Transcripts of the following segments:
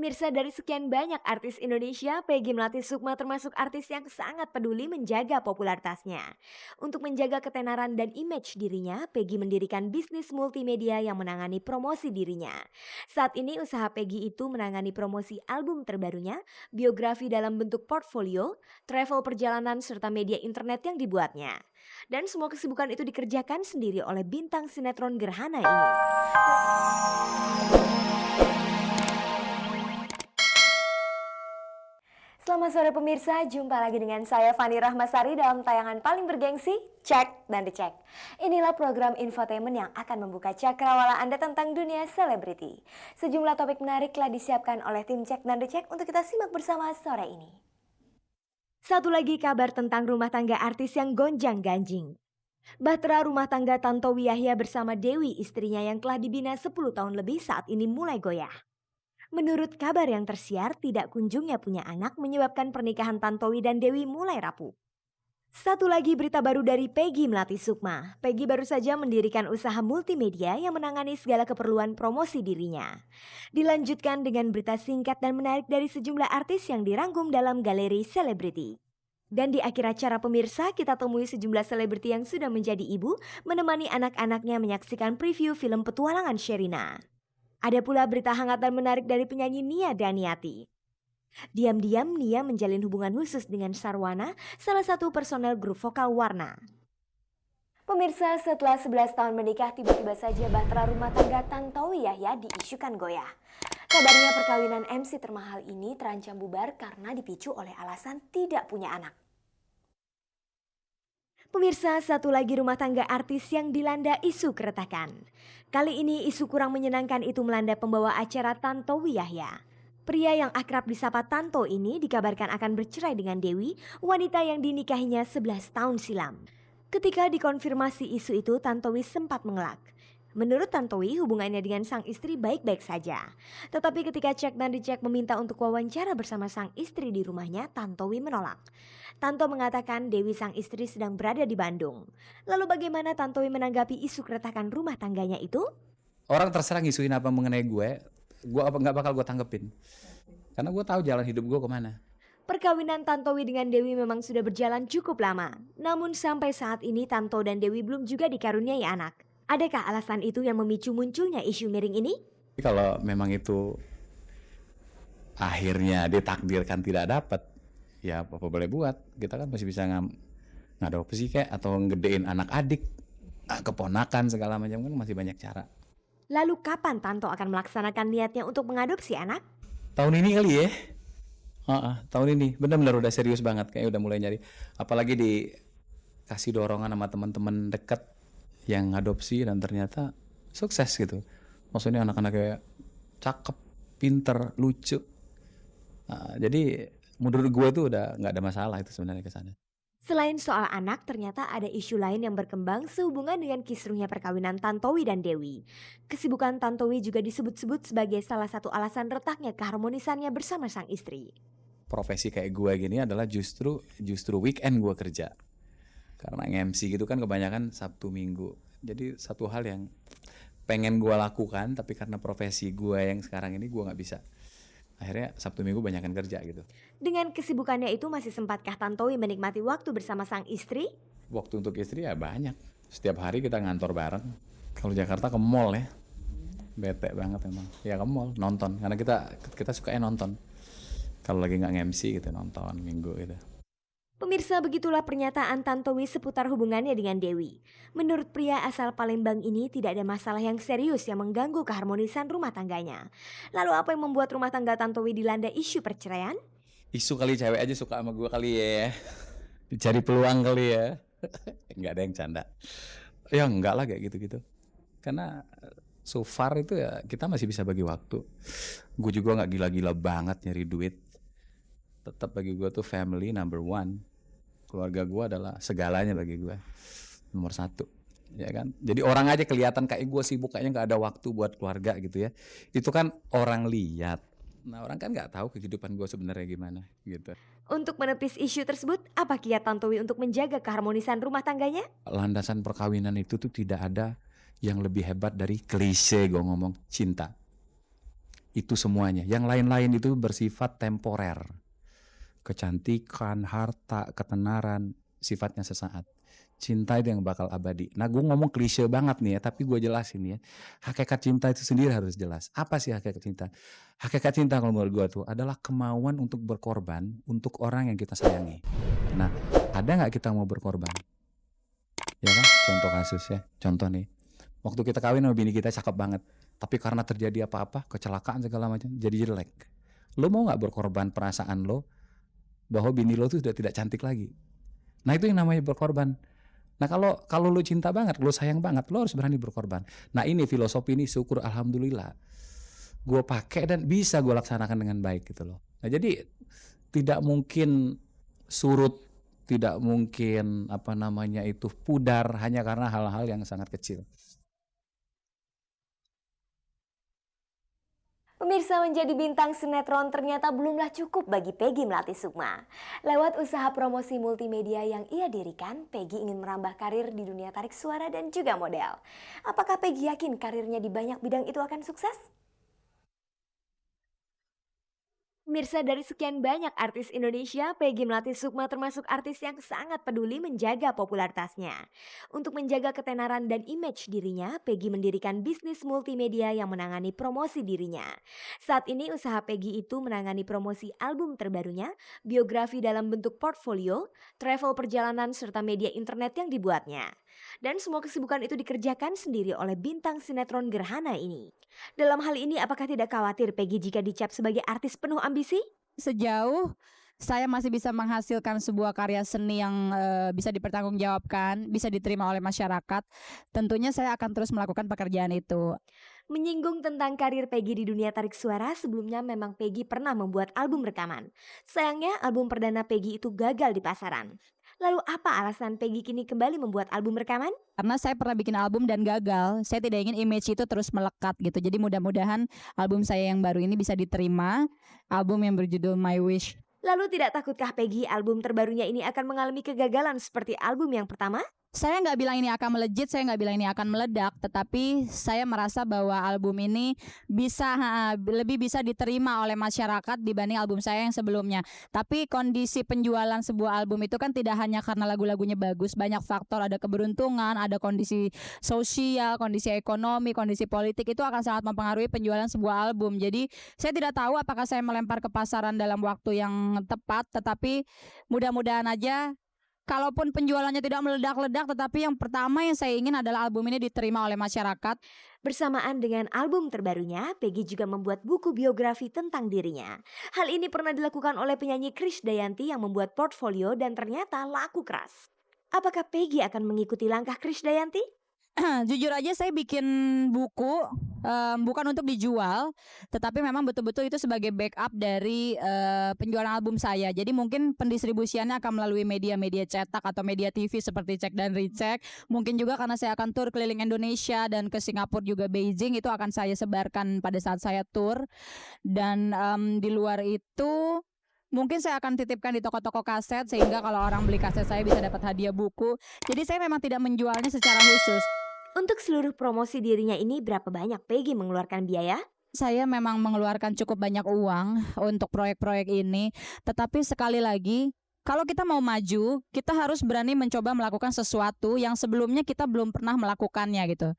Mirsa, dari sekian banyak artis Indonesia, Peggy Melati Sukma termasuk artis yang sangat peduli menjaga popularitasnya. Untuk menjaga ketenaran dan image dirinya, Peggy mendirikan bisnis multimedia yang menangani promosi dirinya. Saat ini usaha Peggy itu menangani promosi album terbarunya, biografi dalam bentuk portfolio, travel perjalanan serta media internet yang dibuatnya. Dan semua kesibukan itu dikerjakan sendiri oleh bintang sinetron Gerhana ini. Selamat sore pemirsa, jumpa lagi dengan saya Fani Rahmasari dalam tayangan paling bergengsi, Cek dan Dicek. Inilah program infotainment yang akan membuka cakrawala Anda tentang dunia selebriti. Sejumlah topik menarik telah disiapkan oleh tim Cek dan Dicek untuk kita simak bersama sore ini. Satu lagi kabar tentang rumah tangga artis yang gonjang-ganjing. Bahtera rumah tangga Tantowi Yahya bersama Dewi istrinya yang telah dibina 10 tahun lebih saat ini mulai goyah. Menurut kabar yang tersiar, tidak kunjungnya punya anak menyebabkan pernikahan Tantowi dan Dewi mulai rapuh. Satu lagi berita baru dari Peggy Melati Sukma. Peggy baru saja mendirikan usaha multimedia yang menangani segala keperluan promosi dirinya. Dilanjutkan dengan berita singkat dan menarik dari sejumlah artis yang dirangkum dalam galeri selebriti. Dan di akhir acara pemirsa, kita temui sejumlah selebriti yang sudah menjadi ibu menemani anak-anaknya menyaksikan preview film petualangan Sherina. Ada pula berita hangat dan menarik dari penyanyi Nia Daniati. Diam-diam Nia menjalin hubungan khusus dengan Sarwana, salah satu personel grup vokal Warna. Pemirsa, setelah 11 tahun menikah, tiba-tiba saja bahtera rumah tangga Tantowi Yahya diisukan goyah. Kabarnya perkawinan MC termahal ini terancam bubar karena dipicu oleh alasan tidak punya anak. Pemirsa, satu lagi rumah tangga artis yang dilanda isu keretakan. Kali ini isu kurang menyenangkan itu melanda pembawa acara Tantowi Yahya. Pria yang akrab disapa Tanto ini dikabarkan akan bercerai dengan Dewi, wanita yang dinikahinya 11 tahun silam. Ketika dikonfirmasi isu itu, Tantowi sempat mengelak. Menurut Tantowi, hubungannya dengan sang istri baik-baik saja. Tetapi ketika Cek dan Dicek meminta untuk wawancara bersama sang istri di rumahnya, Tantowi menolak. Tanto mengatakan Dewi sang istri sedang berada di Bandung. Lalu bagaimana Tantowi menanggapi isu keretakan rumah tangganya itu? Orang terserah ngisuin apa mengenai gue apa nggak bakal gue tanggepin. Karena gue tahu jalan hidup gue kemana. Perkawinan Tantowi dengan Dewi memang sudah berjalan cukup lama. Namun sampai saat ini Tanto dan Dewi belum juga dikaruniai anak. Adakah alasan itu yang memicu munculnya isu miring ini? Kalau memang itu akhirnya ditakdirkan tidak dapat, ya apa boleh buat. Kita kan masih bisa ngadopsi kayak atau ngedein anak adik, keponakan segala macam, kan masih banyak cara. Lalu kapan Tanto akan melaksanakan niatnya untuk mengadopsi anak? Tahun ini kali ya. Tahun ini benar-benar udah serius banget, kayak udah mulai nyari. Apalagi dikasih dorongan sama teman-teman dekat yang ngadopsi dan ternyata sukses gitu. Maksudnya anak-anaknya cakep, pinter, lucu. Jadi menurut gue tuh udah nggak ada masalah itu sebenarnya ke sana. Selain soal anak, ternyata ada isu lain yang berkembang sehubungan dengan kisruhnya perkawinan Tantowi dan Dewi. Kesibukan Tantowi juga disebut-sebut sebagai salah satu alasan retaknya keharmonisannya bersama sang istri. Profesi kayak gue gini adalah justru weekend gue kerja. Karena MC gitu kan kebanyakan Sabtu Minggu. Jadi satu hal yang pengen gue lakukan, tapi karena profesi gue yang sekarang ini gue nggak bisa. Akhirnya Sabtu Minggu banyakan kerja gitu. Dengan kesibukannya itu masih sempatkah Tantowi menikmati waktu bersama sang istri? Waktu untuk istri ya banyak. Setiap hari kita ngantor bareng. Kalau Jakarta ke mall ya. Bete banget emang. Ya ke mall, nonton. Karena kita sukanya nonton. Kalau lagi nggak MC gitu nonton minggu gitu. Pemirsa, begitulah pernyataan Tantowi seputar hubungannya dengan Dewi. Menurut pria asal Palembang ini tidak ada masalah yang serius yang mengganggu keharmonisan rumah tangganya. Lalu apa yang membuat rumah tangga Tantowi dilanda isu perceraian? Isu kali cewek aja suka sama gue kali ya. Dicari peluang kali ya. Nggak ada yang canda. Ya enggak lah kayak gitu-gitu. Karena so far itu ya kita masih bisa bagi waktu. Gue juga nggak gila-gila banget nyari duit. Tetap bagi gue tuh family number one. Keluarga gue adalah segalanya bagi gue, nomor satu, ya kan. Jadi orang aja kelihatan kayak gue sibuk kayaknya nggak ada waktu buat keluarga gitu ya. Itu kan orang lihat. Nah orang kan nggak tahu kehidupan gue sebenarnya gimana gitu. Untuk menepis isu tersebut, apa kiat Tantowi untuk menjaga keharmonisan rumah tangganya? Landasan perkawinan itu tuh tidak ada yang lebih hebat dari klise gue ngomong cinta. Itu semuanya. Yang lain-lain itu bersifat temporer. Kecantikan, harta, ketenaran, sifatnya sesaat. Cinta itu yang bakal abadi. Nah, gue ngomong klise banget nih ya, tapi gue jelasin ya. Hakikat cinta itu sendiri harus jelas. Apa sih hakikat cinta? Hakikat cinta kalau menurut gue tuh adalah kemauan untuk berkorban untuk orang yang kita sayangi. Nah, ada nggak kita mau berkorban? Ya kan? Contoh kasus ya. Contoh nih. Waktu kita kawin sama bini kita cakep banget. Tapi karena terjadi apa-apa, kecelakaan segala macam, jadi jelek. Lo mau nggak berkorban perasaan lo bahwa bini lo tuh sudah tidak cantik lagi? Nah, itu yang namanya berkorban. Nah, kalau lo cinta banget, lo sayang banget, lo harus berani berkorban. Nah, ini filosofi ini syukur alhamdulillah gue pakai dan bisa gue laksanakan dengan baik gitu loh. Nah, jadi tidak mungkin surut, tidak mungkin itu pudar hanya karena hal-hal yang sangat kecil. Pemirsa, menjadi bintang sinetron ternyata belumlah cukup bagi Peggy Melati Sukma. Lewat usaha promosi multimedia yang ia dirikan, Peggy ingin merambah karir di dunia tarik suara dan juga model. Apakah Peggy yakin karirnya di banyak bidang itu akan sukses? Pemirsa, dari sekian banyak artis Indonesia, Peggy Melati Sukma termasuk artis yang sangat peduli menjaga popularitasnya. Untuk menjaga ketenaran dan image dirinya, Peggy mendirikan bisnis multimedia yang menangani promosi dirinya. Saat ini usaha Peggy itu menangani promosi album terbarunya, biografi dalam bentuk portfolio, travel perjalanan serta media internet yang dibuatnya. Dan semua kesibukan itu dikerjakan sendiri oleh bintang sinetron Gerhana ini. Dalam hal ini, apakah tidak khawatir Peggy jika dicap sebagai artis penuh ambisi? Sejauh saya masih bisa menghasilkan sebuah karya seni yang bisa dipertanggungjawabkan, bisa diterima oleh masyarakat, tentunya saya akan terus melakukan pekerjaan itu. Menyinggung tentang karir Peggy di dunia tarik suara, sebelumnya memang Peggy pernah membuat album rekaman. Sayangnya album perdana Peggy itu gagal di pasaran. Lalu apa alasan Peggy kini kembali membuat album rekaman? Karena saya pernah bikin album dan gagal, saya tidak ingin image itu terus melekat gitu. Jadi mudah-mudahan album saya yang baru ini bisa diterima, album yang berjudul My Wish. Lalu tidak takutkah Peggy album terbarunya ini akan mengalami kegagalan seperti album yang pertama? Saya nggak bilang ini akan melejit, saya nggak bilang ini akan meledak, tetapi saya merasa bahwa album ini lebih bisa diterima oleh masyarakat dibanding album saya yang sebelumnya. Tapi kondisi penjualan sebuah album itu kan tidak hanya karena lagu-lagunya bagus, banyak faktor, ada keberuntungan, ada kondisi sosial, kondisi ekonomi, kondisi politik, itu akan sangat mempengaruhi penjualan sebuah album. Jadi saya tidak tahu apakah saya melempar ke pasaran dalam waktu yang tepat, tetapi mudah-mudahan aja kalaupun penjualannya tidak meledak-ledak, tetapi yang pertama yang saya ingin adalah album ini diterima oleh masyarakat. Bersamaan dengan album terbarunya, Peggy juga membuat buku biografi tentang dirinya. Hal ini pernah dilakukan oleh penyanyi Krisdayanti yang membuat portfolio dan ternyata laku keras. Apakah Peggy akan mengikuti langkah Krisdayanti? Jujur aja saya bikin buku bukan untuk dijual, tetapi memang betul-betul itu sebagai backup dari penjualan album saya. Jadi mungkin pendistribusiannya akan melalui media-media cetak atau media TV seperti Cek dan Recheck. Mungkin juga karena saya akan tur keliling Indonesia dan ke Singapura juga Beijing, itu akan saya sebarkan pada saat saya tur. Dan di luar itu mungkin saya akan titipkan di toko-toko kaset sehingga kalau orang beli kaset saya bisa dapat hadiah buku. Jadi saya memang tidak menjualnya secara khusus. Untuk seluruh promosi dirinya ini, berapa banyak Peggy mengeluarkan biaya? Saya memang mengeluarkan cukup banyak uang untuk proyek-proyek ini. Tetapi sekali lagi, kalau kita mau maju, kita harus berani mencoba melakukan sesuatu yang sebelumnya kita belum pernah melakukannya gitu.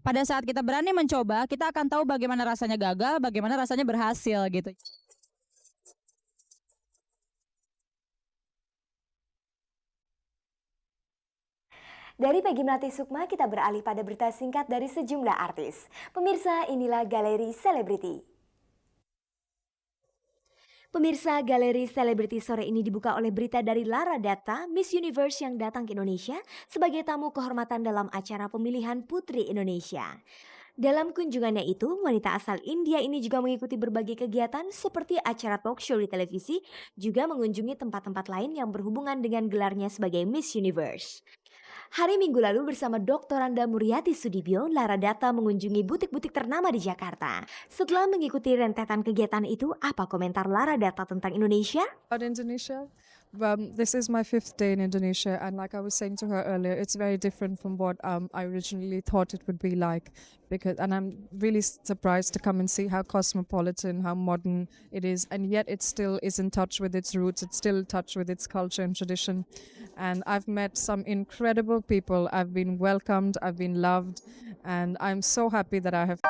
Pada saat kita berani mencoba, kita akan tahu bagaimana rasanya gagal, bagaimana rasanya berhasil gitu. Dari Peggy Melati Sukma, kita beralih pada berita singkat dari sejumlah artis. Pemirsa, inilah Galeri Selebriti. Pemirsa, Galeri Selebriti sore ini dibuka oleh berita dari Lara Data, Miss Universe yang datang ke Indonesia sebagai tamu kehormatan dalam acara pemilihan Putri Indonesia. Dalam kunjungannya itu, wanita asal India ini juga mengikuti berbagai kegiatan seperti acara talk show di televisi, juga mengunjungi tempat-tempat lain yang berhubungan dengan gelarnya sebagai Miss Universe. Hari Minggu lalu bersama Dr. Randa Muryati Sudibyo, Lara Data mengunjungi butik-butik ternama di Jakarta. Setelah mengikuti rentetan kegiatan itu, apa komentar Lara Data tentang Indonesia? About Indonesia? This is my 5th day in Indonesia, and like I was saying to her earlier, it's very different from what I originally thought it would be like. And I'm really surprised to come and see how cosmopolitan, how modern it is, and yet it still is in touch with its roots. It's still in touch with its culture and tradition. And I've met some incredible people. I've been welcomed, I've been loved, and I'm so happy that I have